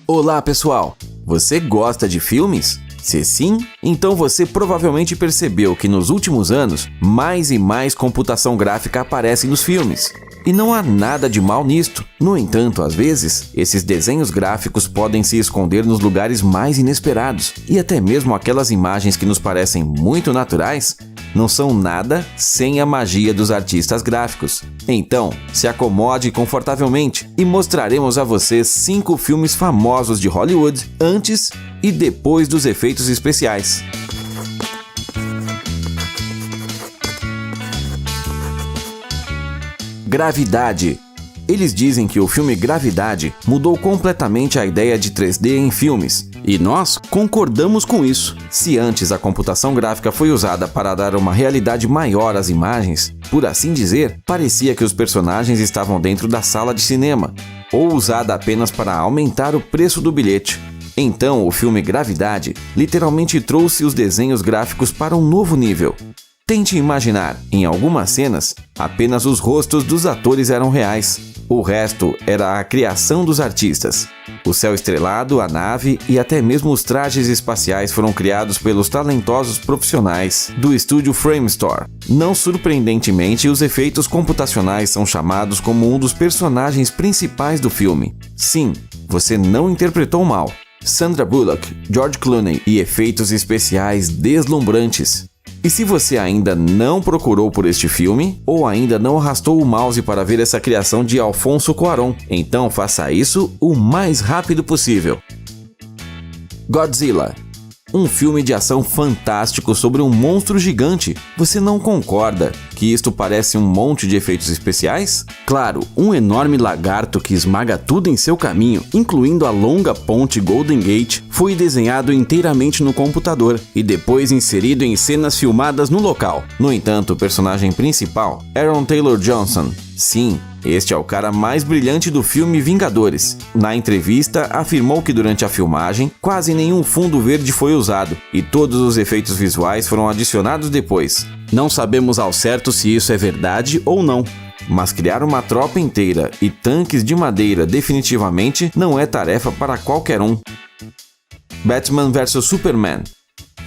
Olá, pessoal! Você gosta de filmes? Se sim, então você provavelmente percebeu que nos últimos anos, mais e mais computação gráfica aparece nos filmes. E não há nada de mal nisto. No entanto, às vezes, esses desenhos gráficos podem se esconder nos lugares mais inesperados, e até mesmo aquelas imagens que nos parecem muito naturais não são nada sem a magia dos artistas gráficos. Então, se acomode confortavelmente e mostraremos a você 5 filmes famosos de Hollywood antes e depois dos efeitos especiais. Gravidade. Eles dizem que o filme Gravidade mudou completamente a ideia de 3D em filmes, e nós concordamos com isso. Se antes a computação gráfica foi usada para dar uma realidade maior às imagens, por assim dizer, parecia que os personagens estavam dentro da sala de cinema, ou usada apenas para aumentar o preço do bilhete. Então, o filme Gravidade literalmente trouxe os desenhos gráficos para um novo nível. Tente imaginar, em algumas cenas, apenas os rostos dos atores eram reais. O resto era a criação dos artistas. O céu estrelado, a nave e até mesmo os trajes espaciais foram criados pelos talentosos profissionais do estúdio Framestore. Não surpreendentemente, os efeitos computacionais são chamados como um dos personagens principais do filme. Sim, você não interpretou mal. Sandra Bullock, George Clooney e efeitos especiais deslumbrantes. E se você ainda não procurou por este filme, ou ainda não arrastou o mouse para ver essa criação de Alfonso Cuarón, então faça isso o mais rápido possível. Godzilla. Um filme de ação fantástico sobre um monstro gigante. Você não concorda que isto parece um monte de efeitos especiais? Claro, um enorme lagarto que esmaga tudo em seu caminho, incluindo a longa ponte Golden Gate, foi desenhado inteiramente no computador e depois inserido em cenas filmadas no local. No entanto, o personagem principal, Aaron Taylor Johnson, sim, este é o cara mais brilhante do filme Vingadores. Na entrevista, afirmou que durante a filmagem, quase nenhum fundo verde foi usado e todos os efeitos visuais foram adicionados depois. Não sabemos ao certo se isso é verdade ou não, mas criar uma tropa inteira e tanques de madeira definitivamente não é tarefa para qualquer um. Batman vs Superman.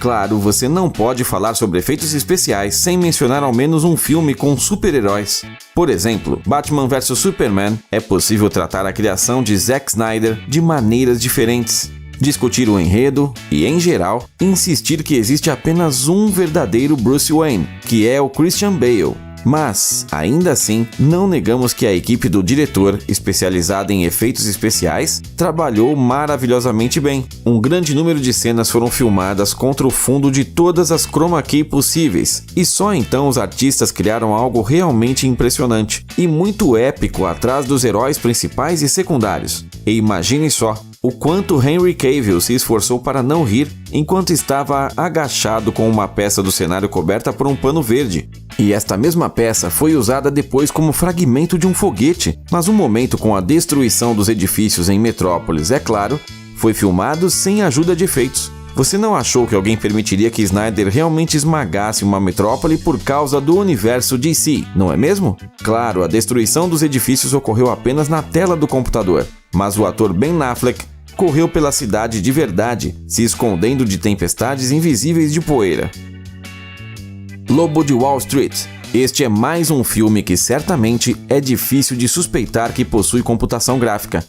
Claro, você não pode falar sobre efeitos especiais sem mencionar ao menos um filme com super-heróis. Por exemplo, Batman vs Superman é possível tratar a criação de Zack Snyder de maneiras diferentes, discutir o enredo e, em geral, insistir que existe apenas um verdadeiro Bruce Wayne, que é o Christian Bale. Mas, ainda assim, não negamos que a equipe do diretor, especializada em efeitos especiais, trabalhou maravilhosamente bem. Um grande número de cenas foram filmadas contra o fundo de todas as chroma key possíveis, e só então os artistas criaram algo realmente impressionante e muito épico atrás dos heróis principais e secundários. E imagine só o quanto Henry Cavill se esforçou para não rir enquanto estava agachado com uma peça do cenário coberta por um pano verde. E esta mesma peça foi usada depois como fragmento de um foguete, mas o momento com a destruição dos edifícios em Metrópolis, é claro, foi filmado sem ajuda de efeitos. Você não achou que alguém permitiria que Snyder realmente esmagasse uma metrópole por causa do universo DC, não é mesmo? Claro, a destruição dos edifícios ocorreu apenas na tela do computador, mas o ator Ben Affleck correu pela cidade de verdade, se escondendo de tempestades invisíveis de poeira. Lobo de Wall Street. Este é mais um filme que certamente é difícil de suspeitar que possui computação gráfica.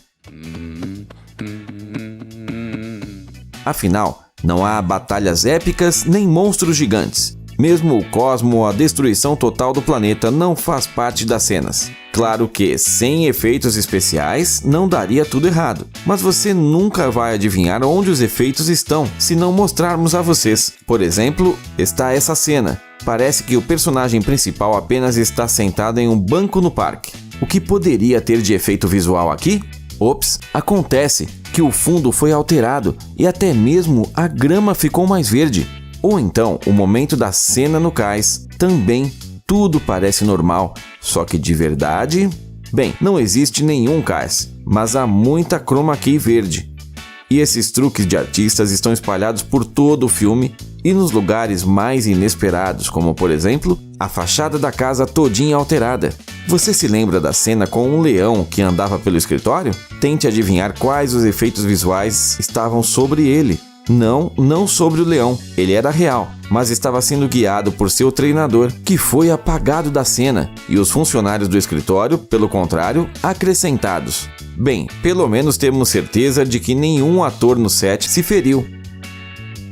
Afinal, não há batalhas épicas nem monstros gigantes. Mesmo o cosmo ou a destruição total do planeta não faz parte das cenas. Claro que, sem efeitos especiais, não daria tudo errado. Mas você nunca vai adivinhar onde os efeitos estão se não mostrarmos a vocês. Por exemplo, está essa cena. Parece que o personagem principal apenas está sentado em um banco no parque. O que poderia ter de efeito visual aqui? Ops, acontece que o fundo foi alterado e até mesmo a grama ficou mais verde. Ou então, o momento da cena no cais, também tudo parece normal, só que de verdade... Bem, não existe nenhum cais, mas há muita chroma key verde. E esses truques de artistas estão espalhados por todo o filme e nos lugares mais inesperados, como por exemplo, a fachada da casa todinha alterada. Você se lembra da cena com um leão que andava pelo escritório? Tente adivinhar quais os efeitos visuais estavam sobre ele. Não sobre o leão, ele era real, mas estava sendo guiado por seu treinador, que foi apagado da cena, e os funcionários do escritório, pelo contrário, acrescentados. Bem, pelo menos temos certeza de que nenhum ator no set se feriu.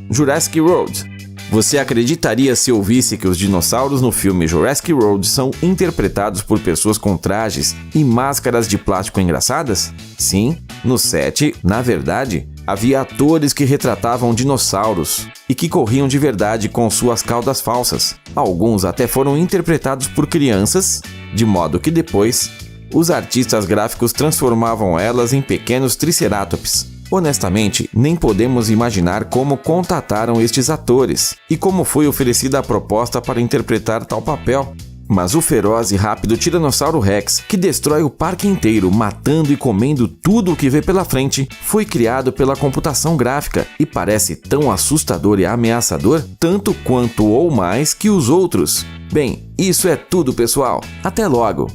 Jurassic World. Você acreditaria se ouvisse que os dinossauros no filme Jurassic World são interpretados por pessoas com trajes e máscaras de plástico engraçadas? Sim, no set, na verdade, havia atores que retratavam dinossauros e que corriam de verdade com suas caudas falsas. Alguns até foram interpretados por crianças, de modo que depois, os artistas gráficos transformavam elas em pequenos triceratops. Honestamente, nem podemos imaginar como contataram estes atores e como foi oferecida a proposta para interpretar tal papel. Mas o feroz e rápido Tiranossauro Rex, que destrói o parque inteiro, matando e comendo tudo o que vê pela frente, foi criado pela computação gráfica e parece tão assustador e ameaçador, tanto quanto ou mais que os outros. Bem, isso é tudo, pessoal. Até logo!